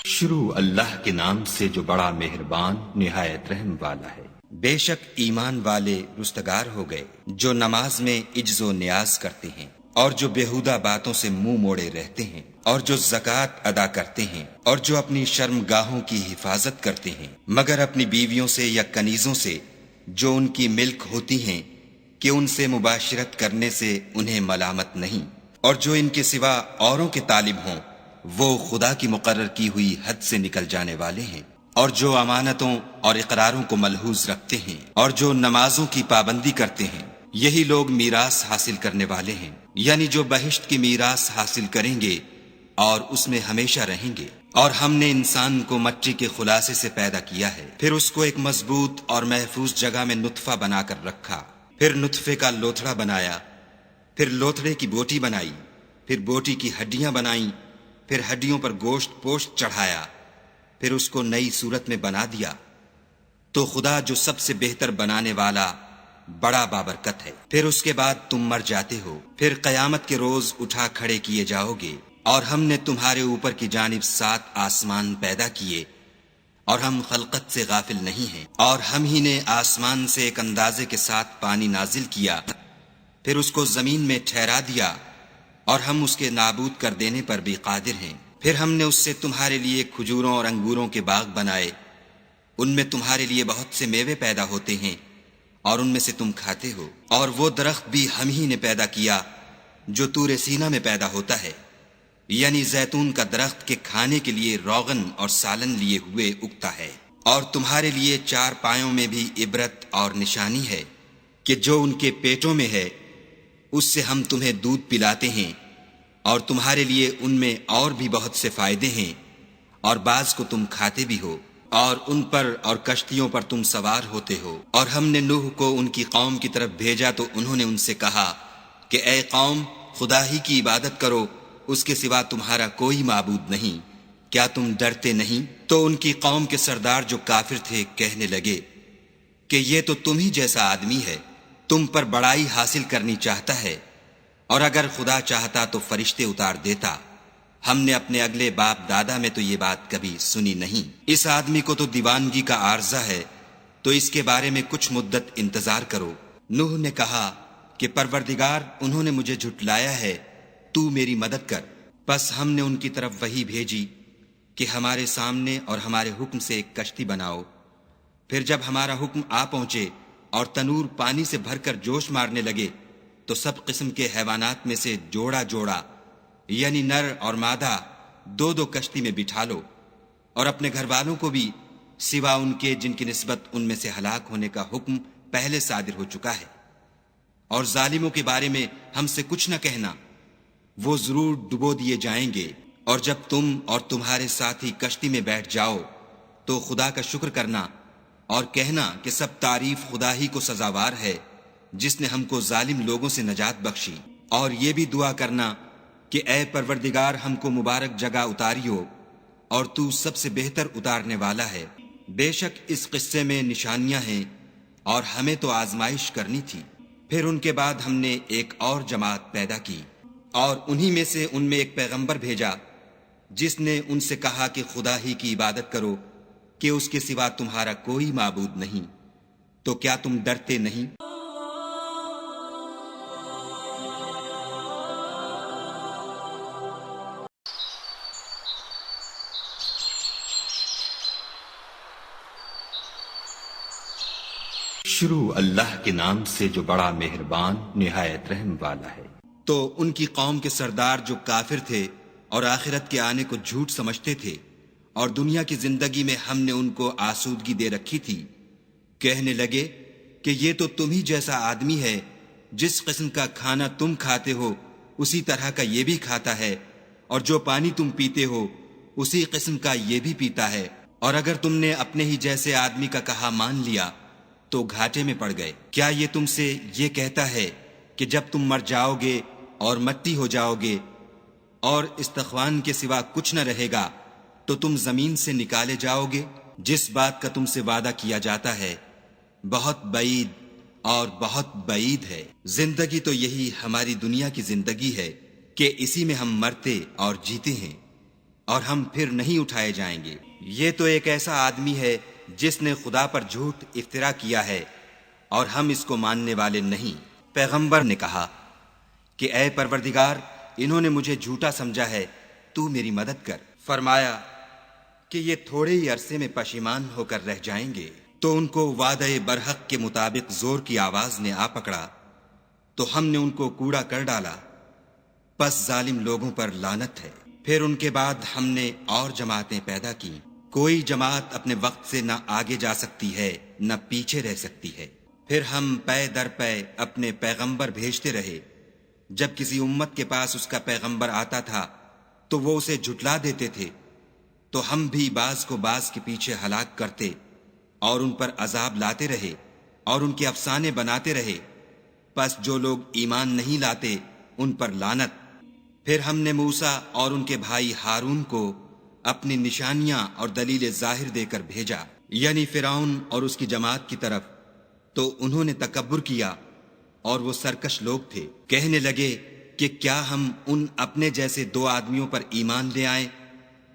شروع اللہ کے نام سے جو بڑا مہربان نہایت رحم والا ہے۔ بے شک ایمان والے رستگار ہو گئے جو نماز میں عجز و نیاز کرتے ہیں اور جو بیہودہ باتوں سے منہ موڑے رہتے ہیں اور جو زکوٰۃ ادا کرتے ہیں اور جو اپنی شرم گاہوں کی حفاظت کرتے ہیں مگر اپنی بیویوں سے یا کنیزوں سے جو ان کی ملک ہوتی ہیں کہ ان سے مباشرت کرنے سے انہیں ملامت نہیں، اور جو ان کے سوا اوروں کے طالب ہوں وہ خدا کی مقرر کی ہوئی حد سے نکل جانے والے ہیں، اور جو امانتوں اور اقراروں کو ملحوظ رکھتے ہیں اور جو نمازوں کی پابندی کرتے ہیں، یہی لوگ میراث حاصل کرنے والے ہیں، یعنی جو بہشت کی میراث حاصل کریں گے اور اس میں ہمیشہ رہیں گے۔ اور ہم نے انسان کو مٹی کے خلاصے سے پیدا کیا ہے، پھر اس کو ایک مضبوط اور محفوظ جگہ میں نطفہ بنا کر رکھا، پھر نطفے کا لوتھڑا بنایا، پھر لوتھڑے کی بوٹی بنائی، پھر بوٹی کی ہڈیاں بنائیں، پھر ہڈیوں پر گوشت پوشت چڑھایا، پھر اس کو نئی صورت میں بنا دیا۔ تو خدا جو سب سے بہتر بنانے والا بڑا بابرکت ہے۔ پھر اس کے بعد تم مر جاتے ہو، پھر قیامت کے روز اٹھا کھڑے کیے جاؤ گے، اور ہم نے تمہارے اوپر کی جانب 7 آسمان پیدا کیے، اور ہم خلقت سے غافل نہیں ہیں، اور ہم ہی نے آسمان سے ایک اندازے کے ساتھ پانی نازل کیا، پھر اس کو زمین میں ٹھہرا دیا، اور ہم اس کے نابود کر دینے پر بھی قادر ہیں۔ پھر ہم نے اس سے تمہارے لیے کھجوروں اور انگوروں کے باغ بنائے، ان میں تمہارے لیے بہت سے میوے پیدا ہوتے ہیں اور ان میں سے تم کھاتے ہو، اور وہ درخت بھی ہم ہی نے پیدا کیا جو طور سینا میں پیدا ہوتا ہے، یعنی زیتون کا درخت کے کھانے کے لیے روغن اور سالن لیے ہوئے اگتا ہے۔ اور تمہارے لیے 4 پایوں میں بھی عبرت اور نشانی ہے کہ جو ان کے پیٹوں میں ہے اس سے ہم تمہیں دودھ پلاتے ہیں، اور تمہارے لیے ان میں اور بھی بہت سے فائدے ہیں، اور بعض کو تم کھاتے بھی ہو، اور ان پر اور کشتیوں پر تم سوار ہوتے ہو۔ اور ہم نے نوح کو ان کی قوم کی طرف بھیجا تو انہوں نے ان سے کہا کہ اے قوم، خدا ہی کی عبادت کرو، اس کے سوا تمہارا کوئی معبود نہیں، کیا تم ڈرتے نہیں؟ تو ان کی قوم کے سردار جو کافر تھے کہنے لگے کہ یہ تو تم ہی جیسا آدمی ہے، تم پر بڑائی حاصل کرنی چاہتا ہے، اور اگر خدا چاہتا تو فرشتے اتار دیتا، ہم نے اپنے اگلے باپ دادا میں تو یہ بات کبھی سنی نہیں۔ اس آدمی کو تو دیوانگی کا عارضہ ہے، تو اس کے بارے میں کچھ مدت انتظار کرو۔ نوح نے کہا کہ پروردگار، انہوں نے مجھے جھٹلایا ہے، تو میری مدد کر۔ پس ہم نے ان کی طرف وحی بھیجی کہ ہمارے سامنے اور ہمارے حکم سے ایک کشتی بناؤ۔ پھر جب ہمارا حکم آ پہنچے اور تنور پانی سے بھر کر جوش مارنے لگے تو سب قسم کے حیوانات میں سے جوڑا جوڑا، یعنی نر اور مادہ، 2 کشتی میں بٹھا لو، اور اپنے گھر والوں کو بھی سوا ان کے جن کی نسبت ان میں سے ہلاک ہونے کا حکم پہلے صادر ہو چکا ہے۔ اور ظالموں کے بارے میں ہم سے کچھ نہ کہنا، وہ ضرور ڈبو دیے جائیں گے۔ اور جب تم اور تمہارے ساتھی کشتی میں بیٹھ جاؤ تو خدا کا شکر کرنا اور کہنا کہ سب تعریف خدا ہی کو سزاوار ہے جس نے ہم کو ظالم لوگوں سے نجات بخشی، اور یہ بھی دعا کرنا کہ اے پروردگار، ہم کو مبارک جگہ اتاریو، اور تو سب سے بہتر اتارنے والا ہے۔ بے شک اس قصے میں نشانیاں ہیں اور ہمیں تو آزمائش کرنی تھی۔ پھر ان کے بعد ہم نے ایک اور جماعت پیدا کی، اور انہی میں سے ان میں ایک پیغمبر بھیجا جس نے ان سے کہا کہ خدا ہی کی عبادت کرو کہ اس کے سوا تمہارا کوئی معبود نہیں، تو کیا تم ڈرتے نہیں؟ شروع اللہ کے نام سے جو بڑا مہربان نہایت رحم والا ہے۔ تو ان کی قوم کے سردار جو کافر تھے اور آخرت کے آنے کو جھوٹ سمجھتے تھے، اور دنیا کی زندگی میں ہم نے ان کو آسودگی دے رکھی تھی، کہنے لگے کہ یہ تو تم ہی جیسا آدمی ہے، جس قسم کا کھانا تم کھاتے ہو اسی طرح کا یہ بھی کھاتا ہے، اور جو پانی تم پیتے ہو اسی قسم کا یہ بھی پیتا ہے، اور اگر تم نے اپنے ہی جیسے آدمی کا کہا مان لیا تو گھاٹے میں پڑ گئے۔ کیا یہ تم سے یہ کہتا ہے کہ جب تم مر جاؤ گے اور مٹی ہو جاؤ گے اور استخوان کے سوا کچھ نہ رہے گا تو تم زمین سے نکالے جاؤ گے؟ جس بات کا تم سے وعدہ کیا جاتا ہے بہت بعید اور بہت بعید ہے۔ زندگی تو یہی ہماری دنیا کی زندگی ہے کہ اسی میں ہم مرتے اور جیتے ہیں، اور ہم پھر نہیں اٹھائے جائیں گے۔ یہ تو ایک ایسا آدمی ہے جس نے خدا پر جھوٹ افترا کیا ہے اور ہم اس کو ماننے والے نہیں۔ پیغمبر نے کہا کہ اے پروردگار، انہوں نے مجھے جھوٹا سمجھا ہے، تو میری مدد کر۔ فرمایا کہ یہ تھوڑے ہی عرصے میں پشیمان ہو کر رہ جائیں گے۔ تو ان کو وعدہ برحق کے مطابق زور کی آواز نے آ پکڑا تو ہم نے ان کو کوڑا کر ڈالا، پس ظالم لوگوں پر لعنت ہے۔ پھر ان کے بعد ہم نے اور جماعتیں پیدا کی۔ کوئی جماعت اپنے وقت سے نہ آگے جا سکتی ہے نہ پیچھے رہ سکتی ہے۔ پھر ہم پے در پے اپنے پیغمبر بھیجتے رہے۔ جب کسی امت کے پاس اس کا پیغمبر آتا تھا تو وہ اسے جھٹلا دیتے تھے، تو ہم بھی بعض کو بعض کے پیچھے ہلاک کرتے اور ان پر عذاب لاتے رہے اور ان کے افسانے بناتے رہے۔ پس جو لوگ ایمان نہیں لاتے ان پر لعنت۔ پھر ہم نے موسیٰ اور ان کے بھائی ہارون کو اپنی نشانیاں اور دلیل ظاہر دے کر بھیجا، یعنی فرعون اور اس کی جماعت کی طرف، تو انہوں نے تکبر کیا اور وہ سرکش لوگ تھے۔ کہنے لگے کہ کیا ہم ان اپنے جیسے دو آدمیوں پر ایمان لے آئیں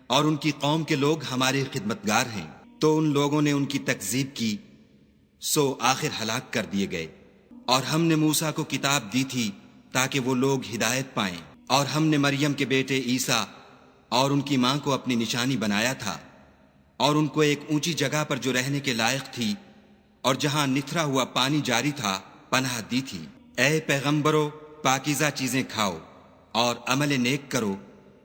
اور ان کی قوم کے لوگ ہمارے خدمتگار ہیں؟ تو ان لوگوں نے ان کی تکذیب کی، سو آخر ہلاک کر دیے گئے۔ اور ہم نے موسیٰ کو کتاب دی تھی تاکہ وہ لوگ ہدایت پائیں، اور ہم نے مریم کے بیٹے عیسیٰ اور ان کی ماں کو اپنی نشانی بنایا تھا، اور ان کو ایک اونچی جگہ پر جو رہنے کے لائق تھی اور جہاں نتھرا ہوا پانی جاری تھا پناہ دی تھی۔ اے پیغمبرو، پاکیزہ چیزیں کھاؤ اور عمل نیک کرو،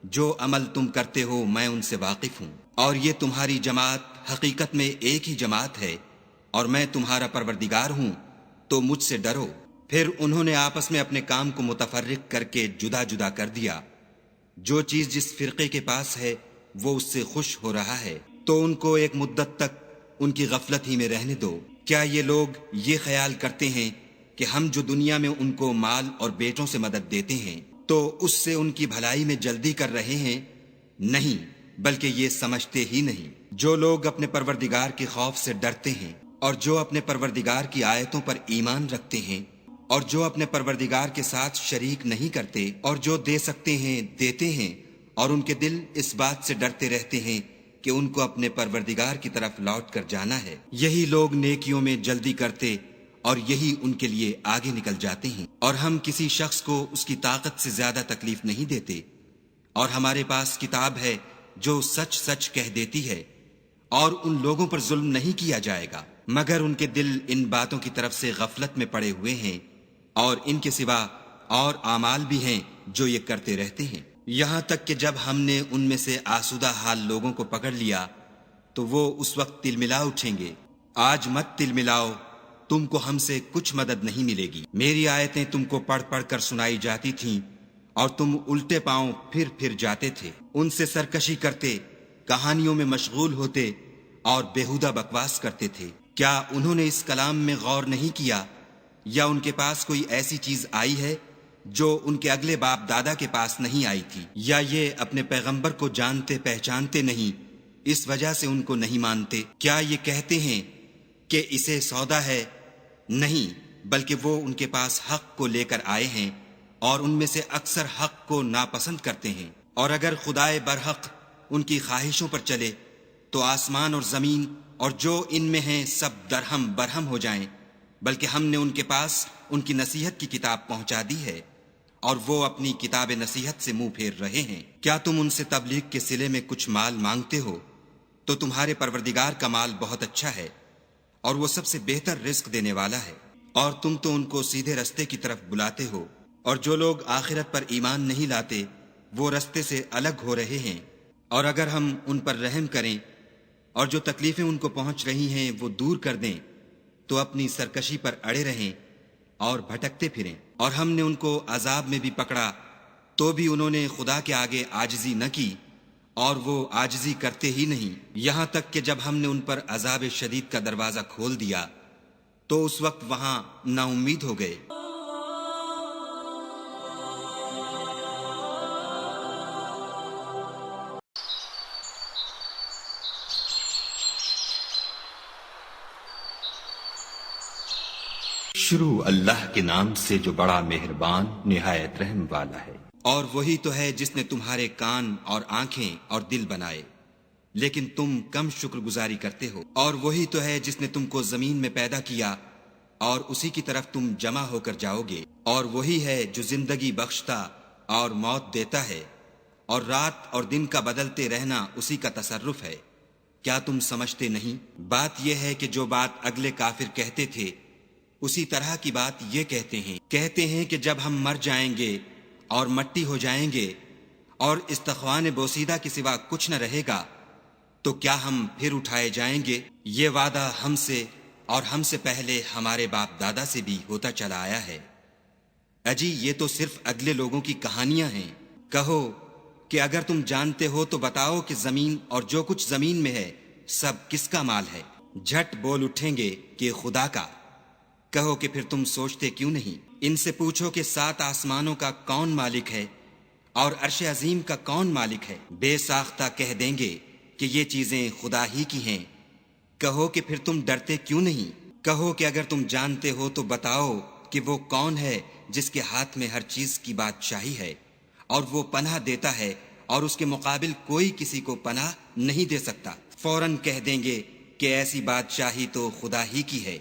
جو عمل تم کرتے ہو میں ان سے واقف ہوں، اور یہ تمہاری جماعت حقیقت میں ایک ہی جماعت ہے، اور میں تمہارا پروردگار ہوں، تو مجھ سے ڈرو۔ پھر انہوں نے آپس میں اپنے کام کو متفرق کر کے جدا جدا کر دیا۔ جو چیز جس فرقے کے پاس ہے وہ اس سے خوش ہو رہا ہے، تو ان کو ایک مدت تک ان کی غفلت ہی میں رہنے دو۔ کیا یہ لوگ یہ خیال کرتے ہیں کہ ہم جو دنیا میں ان کو مال اور بیٹوں سے مدد دیتے ہیں تو اس سے ان کی بھلائی میں جلدی کر رہے ہیں؟ نہیں، بلکہ یہ سمجھتے ہی نہیں۔ جو لوگ اپنے پروردگار کے خوف سے ڈرتے ہیں اور جو اپنے پروردگار کی آیتوں پر ایمان رکھتے ہیں اور جو اپنے پروردگار کے ساتھ شریک نہیں کرتے اور جو دے سکتے ہیں دیتے ہیں، اور ان کے دل اس بات سے ڈرتے رہتے ہیں کہ ان کو اپنے پروردگار کی طرف لوٹ کر جانا ہے، یہی لوگ نیکیوں میں جلدی کرتے اور یہی ان کے لیے آگے نکل جاتے ہیں۔ اور ہم کسی شخص کو اس کی طاقت سے زیادہ تکلیف نہیں دیتے، اور ہمارے پاس کتاب ہے جو سچ سچ کہہ دیتی ہے، اور ان لوگوں پر ظلم نہیں کیا جائے گا مگر ان کے دل ان باتوں کی طرف سے غفلت میں پڑے ہوئے ہیں، اور ان کے سوا اور اعمال بھی ہیں جو یہ کرتے رہتے ہیں۔ یہاں تک کہ جب ہم نے ان میں سے آسودہ حال لوگوں کو پکڑ لیا تو وہ اس وقت تل ملا اٹھیں گے۔ آج مت تل ملاؤ، تم کو ہم سے کچھ مدد نہیں ملے گی۔ میری آیتیں تم کو پڑھ پڑھ کر سنائی جاتی تھیں اور تم الٹے پاؤں پھر جاتے تھے، ان سے سرکشی کرتے، کہانیوں میں مشغول ہوتے اور بیہودہ بکواس کرتے تھے۔ کیا انہوں نے اس کلام میں غور نہیں کیا، یا ان کے پاس کوئی ایسی چیز آئی ہے جو ان کے اگلے باپ دادا کے پاس نہیں آئی تھی، یا یہ اپنے پیغمبر کو جانتے پہچانتے نہیں اس وجہ سے ان کو نہیں مانتے؟ کیا یہ کہتے ہیں کہ اسے سودا ہے؟ نہیں، بلکہ وہ ان کے پاس حق کو لے کر آئے ہیں، اور ان میں سے اکثر حق کو ناپسند کرتے ہیں۔ اور اگر خدائے برحق ان کی خواہشوں پر چلے تو آسمان اور زمین اور جو ان میں ہیں سب درہم برہم ہو جائیں، بلکہ ہم نے ان کے پاس ان کی نصیحت کی کتاب پہنچا دی ہے، اور وہ اپنی کتاب نصیحت سے منہ پھیر رہے ہیں۔ کیا تم ان سے تبلیغ کے صلے میں کچھ مال مانگتے ہو؟ تو تمہارے پروردگار کا مال بہت اچھا ہے، اور وہ سب سے بہتر رزق دینے والا ہے، اور تم تو ان کو سیدھے رستے کی طرف بلاتے ہو، اور جو لوگ آخرت پر ایمان نہیں لاتے وہ رستے سے الگ ہو رہے ہیں۔ اور اگر ہم ان پر رحم کریں اور جو تکلیفیں ان کو پہنچ رہی ہیں وہ دور کر دیں تو اپنی سرکشی پر اڑے رہیں اور بھٹکتے پھریں۔ اور ہم نے ان کو عذاب میں بھی پکڑا تو بھی انہوں نے خدا کے آگے عاجزی نہ کی، اور وہ عاجزی کرتے ہی نہیں، یہاں تک کہ جب ہم نے ان پر عذاب شدید کا دروازہ کھول دیا تو اس وقت وہاں نا امید ہو گئے۔ شروع اللہ کے نام سے جو بڑا مہربان نہایت رحم والا ہے۔ اور وہی تو ہے جس نے تمہارے کان اور آنکھیں اور دل بنائے، لیکن تم کم شکر گزاری کرتے ہو۔ اور وہی تو ہے جس نے تم کو زمین میں پیدا کیا اور اسی کی طرف تم جمع ہو کر جاؤ گے۔ اور وہی ہے جو زندگی بخشتا اور موت دیتا ہے، اور رات اور دن کا بدلتے رہنا اسی کا تصرف ہے۔ کیا تم سمجھتے نہیں؟ بات یہ ہے کہ جو بات اگلے کافر کہتے تھے اسی طرح کی بات یہ کہتے ہیں کہ جب ہم مر جائیں گے اور مٹی ہو جائیں گے اور استخوان بوسیدہ کے سوا کچھ نہ رہے گا تو کیا ہم پھر اٹھائے جائیں گے؟ یہ وعدہ ہم سے اور ہم سے پہلے ہمارے باپ دادا سے بھی ہوتا چلا آیا ہے۔ اجی یہ تو صرف اگلے لوگوں کی کہانیاں ہیں۔ کہو کہ اگر تم جانتے ہو تو بتاؤ کہ زمین اور جو کچھ زمین میں ہے سب کس کا مال ہے؟ جھٹ بول اٹھیں گے کہ خدا کا۔ کہو کہ پھر تم سوچتے کیوں نہیں؟ ان سے پوچھو کہ 7 آسمانوں کا کون مالک ہے اور عرش عظیم کا کون مالک ہے؟ بے ساختہ کہہ دیں گے کہ یہ چیزیں خدا ہی کی ہیں۔ کہو کہ پھر تم ڈرتے کیوں نہیں؟ کہو کہ اگر تم جانتے ہو تو بتاؤ کہ وہ کون ہے جس کے ہاتھ میں ہر چیز کی بادشاہی ہے اور وہ پناہ دیتا ہے اور اس کے مقابل کوئی کسی کو پناہ نہیں دے سکتا۔ فوراً کہہ دیں گے کہ ایسی بادشاہی تو خدا ہی کی ہے۔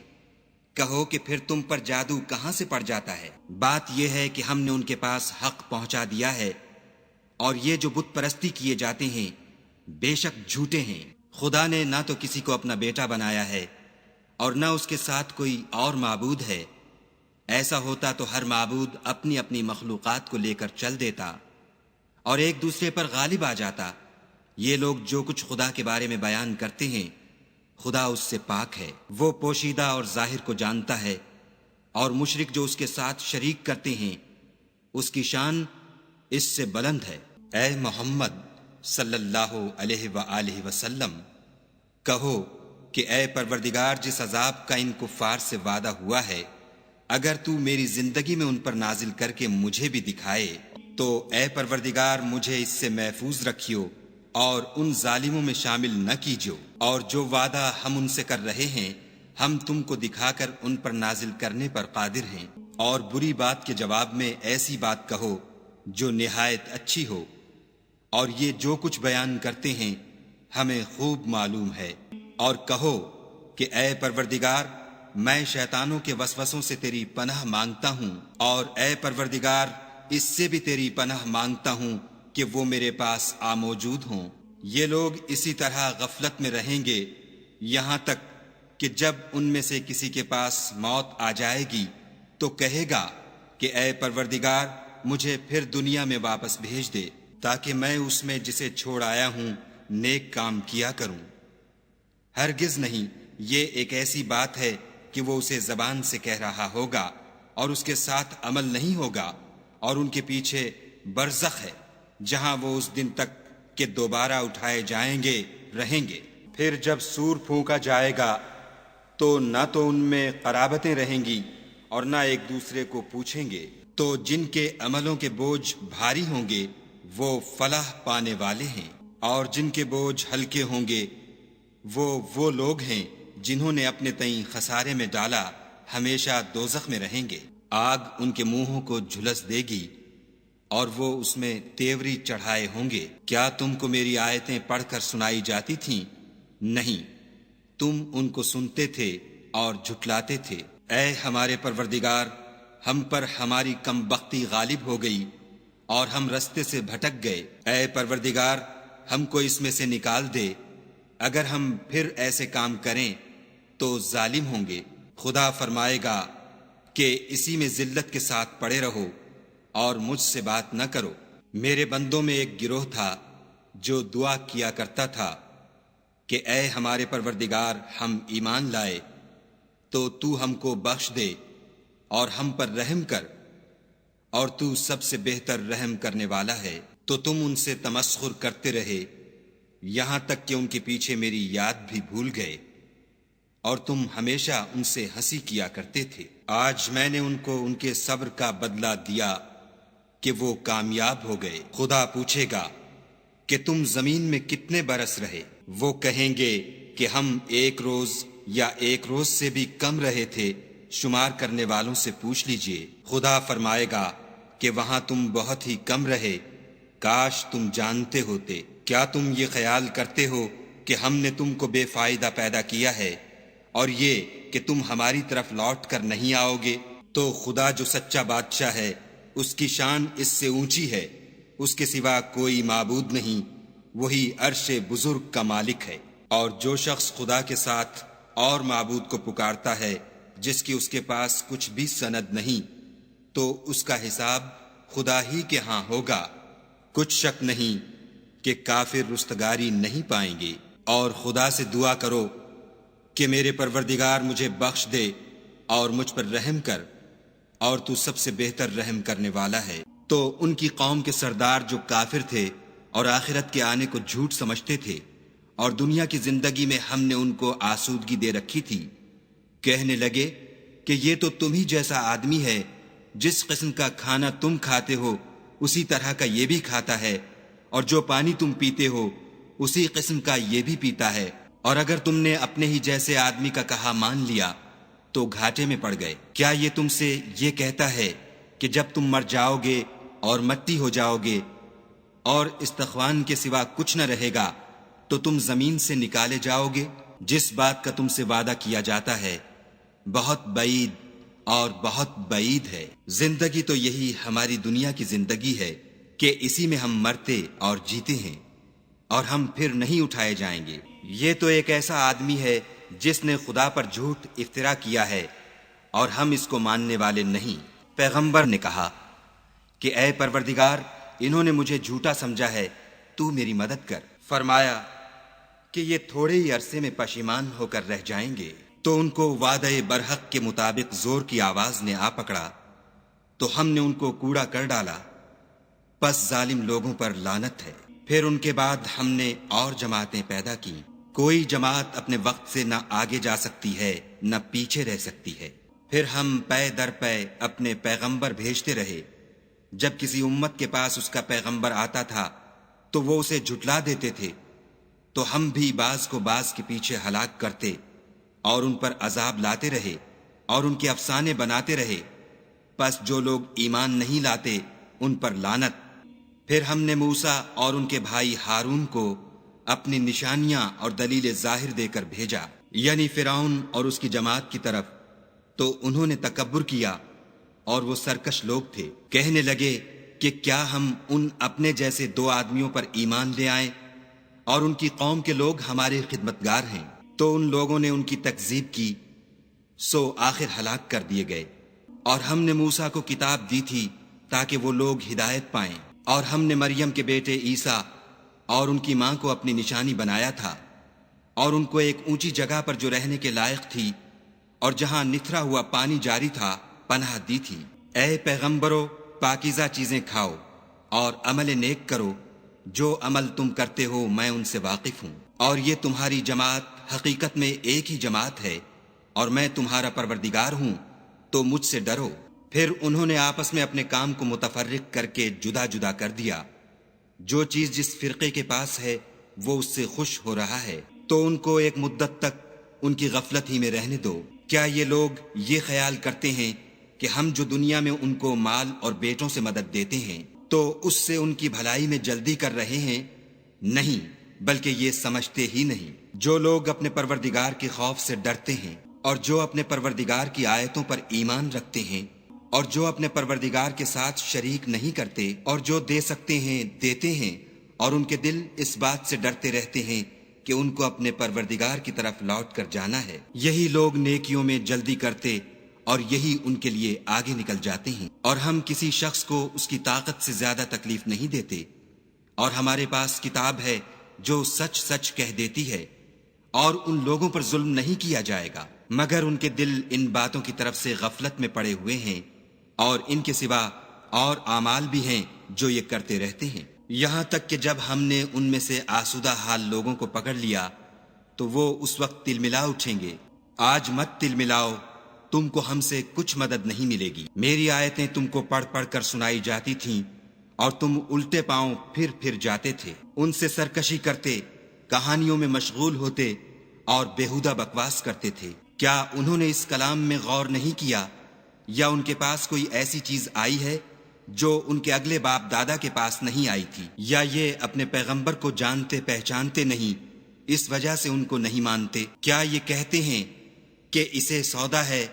کہو کہ پھر تم پر جادو کہاں سے پڑ جاتا ہے؟ بات یہ ہے کہ ہم نے ان کے پاس حق پہنچا دیا ہے، اور یہ جو بت پرستی کیے جاتے ہیں بے شک جھوٹے ہیں۔ خدا نے نہ تو کسی کو اپنا بیٹا بنایا ہے اور نہ اس کے ساتھ کوئی اور معبود ہے۔ ایسا ہوتا تو ہر معبود اپنی اپنی مخلوقات کو لے کر چل دیتا اور ایک دوسرے پر غالب آ جاتا۔ یہ لوگ جو کچھ خدا کے بارے میں بیان کرتے ہیں خدا اس سے پاک ہے، وہ پوشیدہ اور ظاہر کو جانتا ہے، اور مشرک جو اس کے ساتھ شریک کرتے ہیں اس کی شان اس سے بلند ہے۔ اے محمد صلی اللہ علیہ وآلہ وسلم، کہو کہ اے پروردگار، جس عذاب کا ان کفار سے وعدہ ہوا ہے اگر تو میری زندگی میں ان پر نازل کر کے مجھے بھی دکھائے تو اے پروردگار مجھے اس سے محفوظ رکھیو اور ان ظالموں میں شامل نہ کیجو۔ اور جو وعدہ ہم ان سے کر رہے ہیں ہم تم کو دکھا کر ان پر نازل کرنے پر قادر ہیں۔ اور بری بات کے جواب میں ایسی بات کہو جو نہایت اچھی ہو، اور یہ جو کچھ بیان کرتے ہیں ہمیں خوب معلوم ہے۔ اور کہو کہ اے پروردگار میں شیطانوں کے وسوسوں سے تیری پناہ مانگتا ہوں، اور اے پروردگار اس سے بھی تیری پناہ مانگتا ہوں کہ وہ میرے پاس آ موجود ہوں۔ یہ لوگ اسی طرح غفلت میں رہیں گے یہاں تک کہ جب ان میں سے کسی کے پاس موت آ جائے گی تو کہے گا کہ اے پروردگار مجھے پھر دنیا میں واپس بھیج دے تاکہ میں اس میں جسے چھوڑ آیا ہوں نیک کام کیا کروں۔ ہرگز نہیں، یہ ایک ایسی بات ہے کہ وہ اسے زبان سے کہہ رہا ہوگا اور اس کے ساتھ عمل نہیں ہوگا، اور ان کے پیچھے برزخ ہے جہاں وہ اس دن تک کہ دوبارہ اٹھائے جائیں گے رہیں گے۔ پھر جب سور پھونکا جائے گا تو نہ تو ان میں قرابتیں رہیں گی اور نہ ایک دوسرے کو پوچھیں گے۔ تو جن کے عملوں کے بوجھ بھاری ہوں گے وہ فلاح پانے والے ہیں، اور جن کے بوجھ ہلکے ہوں گے وہ لوگ ہیں جنہوں نے اپنے تئیں خسارے میں ڈالا، ہمیشہ دوزخ میں رہیں گے۔ آگ ان کے منہوں کو جھلس دے گی اور وہ اس میں تیوری چڑھائے ہوں گے۔ کیا تم کو میری آیتیں پڑھ کر سنائی جاتی تھیں؟ نہیں، تم ان کو سنتے تھے اور جھٹلاتے تھے۔ اے ہمارے پروردگار، ہم پر ہماری کم بختی غالب ہو گئی اور ہم رستے سے بھٹک گئے۔ اے پروردگار ہم کو اس میں سے نکال دے، اگر ہم پھر ایسے کام کریں تو ظالم ہوں گے۔ خدا فرمائے گا کہ اسی میں ذلت کے ساتھ پڑے رہو اور مجھ سے بات نہ کرو۔ میرے بندوں میں ایک گروہ تھا جو دعا کیا کرتا تھا کہ اے ہمارے پروردگار ہم ایمان لائے تو ہم کو بخش دے اور ہم پر رحم کر، اور تو سب سے بہتر رحم کرنے والا ہے۔ تو تم ان سے تمسخر کرتے رہے یہاں تک کہ ان کے پیچھے میری یاد بھی بھول گئے، اور تم ہمیشہ ان سے ہنسی کیا کرتے تھے۔ آج میں نے ان کو ان کے صبر کا بدلہ دیا کہ وہ کامیاب ہو گئے۔ خدا پوچھے گا کہ تم زمین میں کتنے برس رہے؟ وہ کہیں گے کہ ہم 1 روز یا 1 روز سے بھی کم رہے تھے، شمار کرنے والوں سے پوچھ لیجئے۔ خدا فرمائے گا کہ وہاں تم بہت ہی کم رہے، کاش تم جانتے ہوتے۔ کیا تم یہ خیال کرتے ہو کہ ہم نے تم کو بے فائدہ پیدا کیا ہے اور یہ کہ تم ہماری طرف لوٹ کر نہیں آؤ گے؟ تو خدا جو سچا بادشاہ ہے، اس کی شان اس سے اونچی ہے، اس کے سوا کوئی معبود نہیں، وہی عرش بزرگ کا مالک ہے۔ اور جو شخص خدا کے ساتھ اور معبود کو پکارتا ہے جس کی اس کے پاس کچھ بھی سند نہیں، تو اس کا حساب خدا ہی کے ہاں ہوگا۔ کچھ شک نہیں کہ کافر رستگاری نہیں پائیں گے۔ اور خدا سے دعا کرو کہ میرے پروردگار مجھے بخش دے اور مجھ پر رحم کر، اور تو سب سے بہتر رحم کرنے والا ہے۔ تو ان کی قوم کے سردار جو کافر تھے اور آخرت کے آنے کو جھوٹ سمجھتے تھے اور دنیا کی زندگی میں ہم نے ان کو آسودگی دے رکھی تھی، کہنے لگے کہ یہ تو تم ہی جیسا آدمی ہے، جس قسم کا کھانا تم کھاتے ہو اسی طرح کا یہ بھی کھاتا ہے، اور جو پانی تم پیتے ہو اسی قسم کا یہ بھی پیتا ہے، اور اگر تم نے اپنے ہی جیسے آدمی کا کہا مان لیا تو گھاٹے میں پڑ گئے۔ کیا یہ تم سے یہ کہتا ہے کہ جب تم مر جاؤ گے اور مٹی ہو جاؤ گے اور استخوان کے سوا کچھ نہ رہے گا تو تم زمین سے نکالے جاؤ گے؟ جس بات کا تم سے وعدہ کیا جاتا ہے بہت بعید اور بہت بعید ہے۔ زندگی تو یہی ہماری دنیا کی زندگی ہے کہ اسی میں ہم مرتے اور جیتے ہیں، اور ہم پھر نہیں اٹھائے جائیں گے۔ یہ تو ایک ایسا آدمی ہے جس نے خدا پر جھوٹ افترا کیا ہے، اور ہم اس کو ماننے والے نہیں۔ پیغمبر نے کہا کہ اے پروردگار، انہوں نے مجھے جھوٹا سمجھا ہے، تو میری مدد کر۔ فرمایا کہ یہ تھوڑے ہی عرصے میں پشیمان ہو کر رہ جائیں گے۔ تو ان کو وعدہ برحق کے مطابق زور کی آواز نے آ پکڑا تو ہم نے ان کو کوڑا کر ڈالا، پس ظالم لوگوں پر لعنت ہے۔ پھر ان کے بعد ہم نے اور جماعتیں پیدا کی۔ کوئی جماعت اپنے وقت سے نہ آگے جا سکتی ہے نہ پیچھے رہ سکتی ہے۔ پھر ہم پے در پے اپنے پیغمبر بھیجتے رہے۔ جب کسی امت کے پاس اس کا پیغمبر آتا تھا تو وہ اسے جھٹلا دیتے تھے، تو ہم بھی بعض کو بعض کے پیچھے ہلاک کرتے اور ان پر عذاب لاتے رہے اور ان کے افسانے بناتے رہے۔ پس جو لوگ ایمان نہیں لاتے ان پر لعنت۔ پھر ہم نے موسیٰ اور ان کے بھائی ہارون کو اپنی نشانیاں اور دلیل ظاہر دے کر بھیجا، یعنی فرعون اور اس کی جماعت کی طرف، تو انہوں نے تکبر کیا اور وہ سرکش لوگ تھے۔ کہنے لگے کہ کیا ہم ان اپنے جیسے دو آدمیوں پر ایمان لے آئیں اور ان کی قوم کے لوگ ہمارے خدمتگار ہیں؟ تو ان لوگوں نے ان کی تکذیب کی، سو آخر ہلاک کر دیے گئے۔ اور ہم نے موسیٰ کو کتاب دی تھی تاکہ وہ لوگ ہدایت پائیں، اور ہم نے مریم کے بیٹے عیسیٰ اور ان کی ماں کو اپنی نشانی بنایا تھا، اور ان کو ایک اونچی جگہ پر جو رہنے کے لائق تھی اور جہاں نتھرا ہوا پانی جاری تھا پناہ دی تھی۔ اے پیغمبرو، پاکیزہ چیزیں کھاؤ اور عمل نیک کرو، جو عمل تم کرتے ہو میں ان سے واقف ہوں، اور یہ تمہاری جماعت حقیقت میں ایک ہی جماعت ہے، اور میں تمہارا پروردگار ہوں، تو مجھ سے ڈرو۔ پھر انہوں نے آپس میں اپنے کام کو متفرق کر کے جدا جدا کر دیا۔ جو چیز جس فرقے کے پاس ہے وہ اس سے خوش ہو رہا ہے، تو ان کو ایک مدت تک ان کی غفلت ہی میں رہنے دو۔ کیا یہ لوگ یہ خیال کرتے ہیں کہ ہم جو دنیا میں ان کو مال اور بیٹوں سے مدد دیتے ہیں تو اس سے ان کی بھلائی میں جلدی کر رہے ہیں؟ نہیں، بلکہ یہ سمجھتے ہی نہیں۔ جو لوگ اپنے پروردگار کے خوف سے ڈرتے ہیں اور جو اپنے پروردگار کی آیتوں پر ایمان رکھتے ہیں اور جو اپنے پروردگار کے ساتھ شریک نہیں کرتے اور جو دے سکتے ہیں دیتے ہیں، اور ان کے دل اس بات سے ڈرتے رہتے ہیں کہ ان کو اپنے پروردگار کی طرف لوٹ کر جانا ہے، یہی لوگ نیکیوں میں جلدی کرتے اور یہی ان کے لیے آگے نکل جاتے ہیں۔ اور ہم کسی شخص کو اس کی طاقت سے زیادہ تکلیف نہیں دیتے، اور ہمارے پاس کتاب ہے جو سچ سچ کہہ دیتی ہے، اور ان لوگوں پر ظلم نہیں کیا جائے گا مگر ان کے دل ان باتوں کی طرف سے غفلت میں پڑے ہوئے ہیں، اور ان کے سوا اور اعمال بھی ہیں جو یہ کرتے رہتے ہیں۔ یہاں تک کہ جب ہم نے ان میں سے آسودہ حال لوگوں کو پکڑ لیا تو وہ اس وقت تلملا اٹھیں گے۔ آج مت تلملاؤ، تم کو ہم سے کچھ مدد نہیں ملے گی۔ میری آیتیں تم کو پڑھ پڑھ کر سنائی جاتی تھیں اور تم الٹے پاؤں پھر جاتے تھے، ان سے سرکشی کرتے، کہانیوں میں مشغول ہوتے اور بیہودہ بکواس کرتے تھے۔ کیا انہوں نے اس کلام میں غور نہیں کیا، یا ان کے پاس کوئی ایسی چیز آئی ہے جو ان کے اگلے باپ دادا کے پاس نہیں آئی تھی، یا یہ اپنے پیغمبر کو جانتے پہچانتے نہیں اس وجہ سے ان کو نہیں مانتے؟ کیا یہ کہتے ہیں کہ اسے سودا ہے؟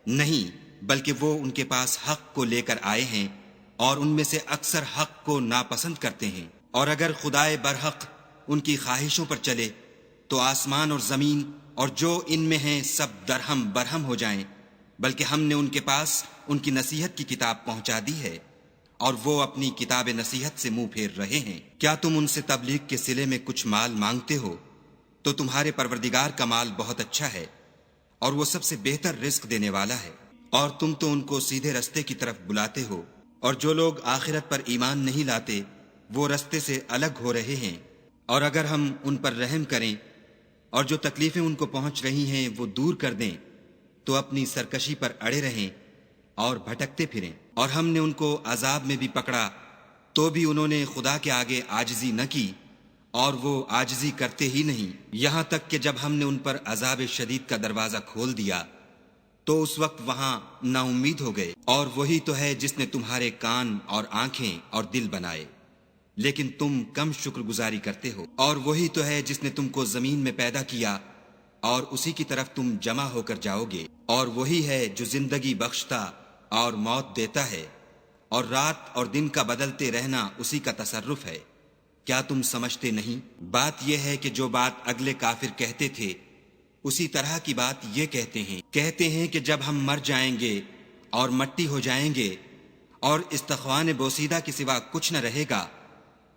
نہیں، بلکہ وہ ان کے پاس حق کو لے کر آئے ہیں، اور ان میں سے اکثر حق کو ناپسند کرتے ہیں۔ اور اگر خدائے برحق ان کی خواہشوں پر چلے تو آسمان اور زمین اور جو ان میں ہیں سب درہم برہم ہو جائیں، بلکہ ہم نے ان کے پاس ان کی نصیحت کی کتاب پہنچا دی ہے، اور وہ اپنی کتاب نصیحت سے منہ پھیر رہے ہیں۔ کیا تم ان سے تبلیغ کے صلے میں کچھ مال مانگتے ہو؟ تو تمہارے پروردگار کا مال بہت اچھا ہے، اور وہ سب سے بہتر رزق دینے والا ہے۔ اور تم تو ان کو سیدھے رستے کی طرف بلاتے ہو، اور جو لوگ آخرت پر ایمان نہیں لاتے وہ رستے سے الگ ہو رہے ہیں۔ اور اگر ہم ان پر رحم کریں اور جو تکلیفیں ان کو پہنچ رہی ہیں وہ دور کر دیں تو اپنی سرکشی پر اڑے رہیں اور بھٹکتے پھریں۔ اور ہم نے ان کو عذاب میں بھی پکڑا تو بھی انہوں نے خدا کے آگے عاجزی نہ کی، اور وہ عاجزی کرتے ہی نہیں، یہاں تک کہ جب ہم نے ان پر عذاب شدید کا دروازہ کھول دیا تو اس وقت وہاں نا امید ہو گئے۔ اور وہی تو ہے جس نے تمہارے کان اور آنکھیں اور دل بنائے، لیکن تم کم شکر گزاری کرتے ہو۔ اور وہی تو ہے جس نے تم کو زمین میں پیدا کیا اور اسی کی طرف تم جمع ہو کر جاؤ گے۔ اور وہی ہے جو زندگی بخشتا اور موت دیتا ہے، اور رات اور دن کا بدلتے رہنا اسی کا تصرف ہے۔ کیا تم سمجھتے نہیں؟ بات یہ ہے کہ جو بات اگلے کافر کہتے تھے اسی طرح کی بات یہ کہتے ہیں کہ جب ہم مر جائیں گے اور مٹی ہو جائیں گے اور استخوان بوسیدہ کے سوا کچھ نہ رہے گا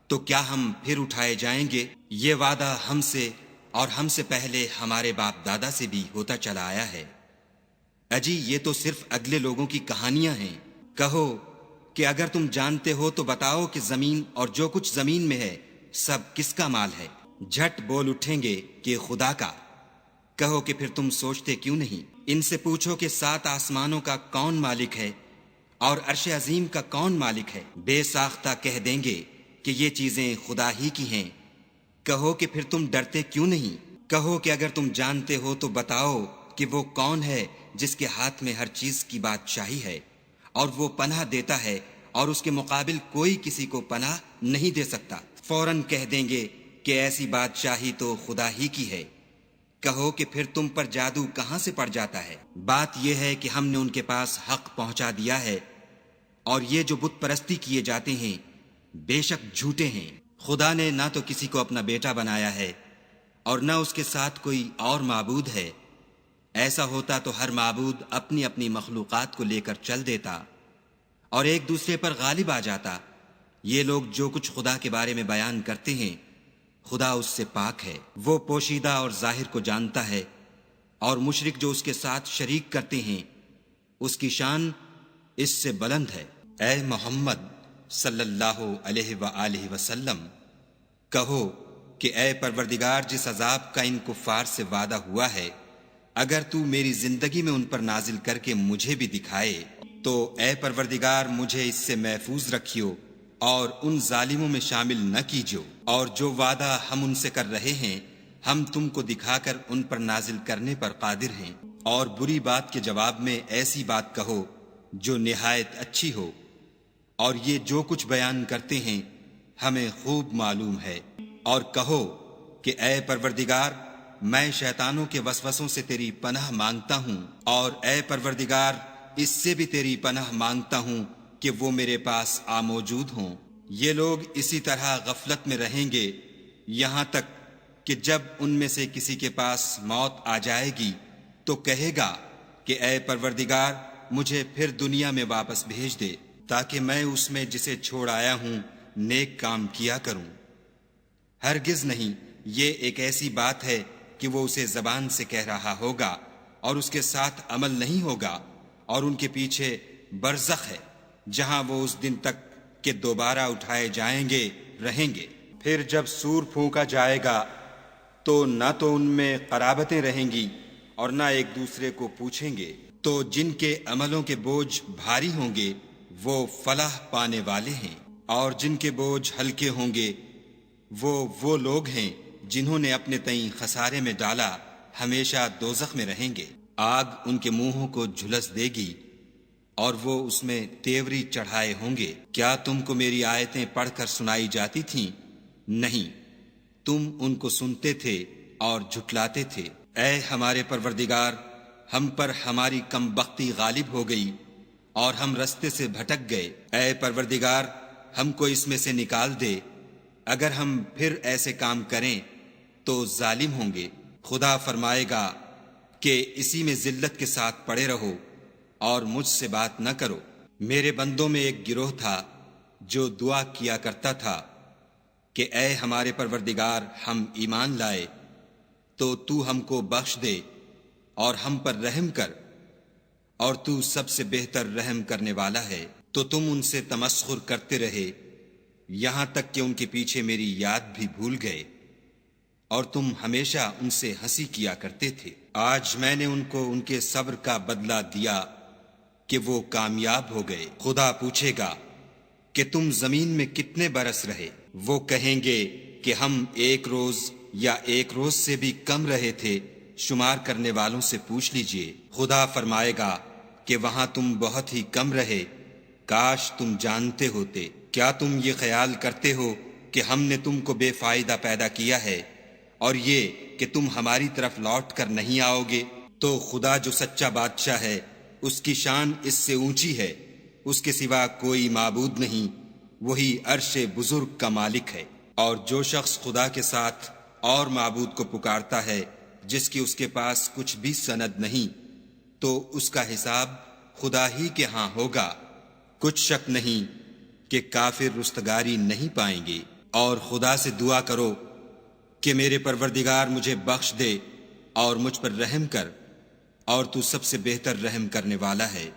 تو کیا ہم پھر اٹھائے جائیں گے؟ یہ وعدہ ہم سے اور ہم سے پہلے ہمارے باپ دادا سے بھی ہوتا چلا آیا ہے۔ اجی یہ تو صرف اگلے لوگوں کی کہانیاں ہیں۔ کہو کہ اگر تم جانتے ہو تو بتاؤ کہ زمین اور جو کچھ زمین میں ہے سب کس کا مال ہے؟ جھٹ بول اٹھیں گے کہ خدا کا۔ کہو کہ پھر تم سوچتے کیوں نہیں؟ ان سے پوچھو کہ 7 آسمانوں کا کون مالک ہے اور عرش عظیم کا کون مالک ہے؟ بے ساختہ کہہ دیں گے کہ یہ چیزیں خدا ہی کی ہیں۔ کہو کہ پھر تم ڈرتے کیوں نہیں؟ کہو کہ اگر تم جانتے ہو تو بتاؤ کہ وہ کون ہے جس کے ہاتھ میں ہر چیز کی بادشاہی ہے، اور وہ پناہ دیتا ہے اور اس کے مقابل کوئی کسی کو پناہ نہیں دے سکتا۔ فوراً کہہ دیں گے کہ ایسی بادشاہی تو خدا ہی کی ہے۔ کہو کہ پھر تم پر جادو کہاں سے پڑ جاتا ہے؟ بات یہ ہے کہ ہم نے ان کے پاس حق پہنچا دیا ہے، اور یہ جو بت پرستی کیے جاتے ہیں بے شک جھوٹے ہیں۔ خدا نے نہ تو کسی کو اپنا بیٹا بنایا ہے اور نہ اس کے ساتھ کوئی اور معبود ہے۔ ایسا ہوتا تو ہر معبود اپنی اپنی مخلوقات کو لے کر چل دیتا اور ایک دوسرے پر غالب آ جاتا۔ یہ لوگ جو کچھ خدا کے بارے میں بیان کرتے ہیں خدا اس سے پاک ہے، وہ پوشیدہ اور ظاہر کو جانتا ہے، اور مشرک جو اس کے ساتھ شریک کرتے ہیں اس کی شان اس سے بلند ہے۔ اے محمد صلی اللہ علیہ وآلہ وسلم، کہو کہ اے پروردگار، جس عذاب کا ان کفار سے وعدہ ہوا ہے اگر تو میری زندگی میں ان پر نازل کر کے مجھے بھی دکھائے تو اے پروردگار مجھے اس سے محفوظ رکھیو اور ان ظالموں میں شامل نہ کیجو۔ اور جو وعدہ ہم ان سے کر رہے ہیں ہم تم کو دکھا کر ان پر نازل کرنے پر قادر ہیں۔ اور بری بات کے جواب میں ایسی بات کہو جو نہایت اچھی ہو، اور یہ جو کچھ بیان کرتے ہیں ہمیں خوب معلوم ہے۔ اور کہو کہ اے پروردگار، میں شیطانوں کے وسوسوں سے تیری پناہ مانگتا ہوں، اور اے پروردگار اس سے بھی تیری پناہ مانگتا ہوں کہ وہ میرے پاس آ موجود ہوں۔ یہ لوگ اسی طرح غفلت میں رہیں گے یہاں تک کہ جب ان میں سے کسی کے پاس موت آ جائے گی تو کہے گا کہ اے پروردگار مجھے پھر دنیا میں واپس بھیج دے تاکہ میں اس میں جسے چھوڑ آیا ہوں نیک کام کیا کروں۔ ہرگز نہیں، یہ ایک ایسی بات ہے کہ وہ اسے زبان سے کہہ رہا ہوگا اور اس کے ساتھ عمل نہیں ہوگا، اور ان کے پیچھے برزخ ہے جہاں وہ اس دن تک کہ دوبارہ اٹھائے جائیں گے رہیں گے۔ پھر جب سور پھونکا جائے گا تو نہ تو ان میں قرابتیں رہیں گی اور نہ ایک دوسرے کو پوچھیں گے۔ تو جن کے عملوں کے بوجھ بھاری ہوں گے وہ فلاح پانے والے ہیں، اور جن کے بوجھ ہلکے ہوں گے وہ لوگ ہیں جنہوں نے اپنے تئیں خسارے میں ڈالا، ہمیشہ دوزخ میں رہیں گے۔ آگ ان کے منہوں کو جھلس دے گی اور وہ اس میں تیوری چڑھائے ہوں گے۔ کیا تم کو میری آیتیں پڑھ کر سنائی جاتی تھیں؟ نہیں، تم ان کو سنتے تھے اور جھٹلاتے تھے۔ اے ہمارے پروردگار، ہم پر ہماری کم بختی غالب ہو گئی اور ہم رستے سے بھٹک گئے۔ اے پروردگار، ہم کو اس میں سے نکال دے، اگر ہم پھر ایسے کام کریں تو ظالم ہوں گے۔ خدا فرمائے گا کہ اسی میں ذلت کے ساتھ پڑے رہو اور مجھ سے بات نہ کرو۔ میرے بندوں میں ایک گروہ تھا جو دعا کیا کرتا تھا کہ اے ہمارے پروردگار، ہم ایمان لائے تو تو ہم کو بخش دے اور ہم پر رحم کر، اور تو سب سے بہتر رحم کرنے والا ہے۔ تو تم ان سے تمسخر کرتے رہے یہاں تک کہ ان کے پیچھے میری یاد بھی بھول گئے، اور تم ہمیشہ ان سے ہنسی کیا کرتے تھے۔ آج میں نے ان کو ان کے صبر کا بدلہ دیا کہ وہ کامیاب ہو گئے۔ خدا پوچھے گا کہ تم زمین میں کتنے برس رہے؟ وہ کہیں گے کہ ہم 1 روز یا 1 روز سے بھی کم رہے تھے، شمار کرنے والوں سے پوچھ لیجئے۔ خدا فرمائے گا کہ وہاں تم بہت ہی کم رہے، کاش تم جانتے ہوتے۔ کیا تم یہ خیال کرتے ہو کہ ہم نے تم کو بے فائدہ پیدا کیا ہے اور یہ کہ تم ہماری طرف لوٹ کر نہیں آؤ گے؟ تو خدا جو سچا بادشاہ ہے، اس کی شان اس سے اونچی ہے، اس کے سوا کوئی معبود نہیں، وہی عرش بزرگ کا مالک ہے۔ اور جو شخص خدا کے ساتھ اور معبود کو پکارتا ہے جس کی اس کے پاس کچھ بھی سند نہیں، تو اس کا حساب خدا ہی کے ہاں ہوگا۔ کچھ شک نہیں کہ کافر رستگاری نہیں پائیں گے۔ اور خدا سے دعا کرو کہ میرے پروردگار مجھے بخش دے اور مجھ پر رحم کر، اور تو سب سے بہتر رحم کرنے والا ہے۔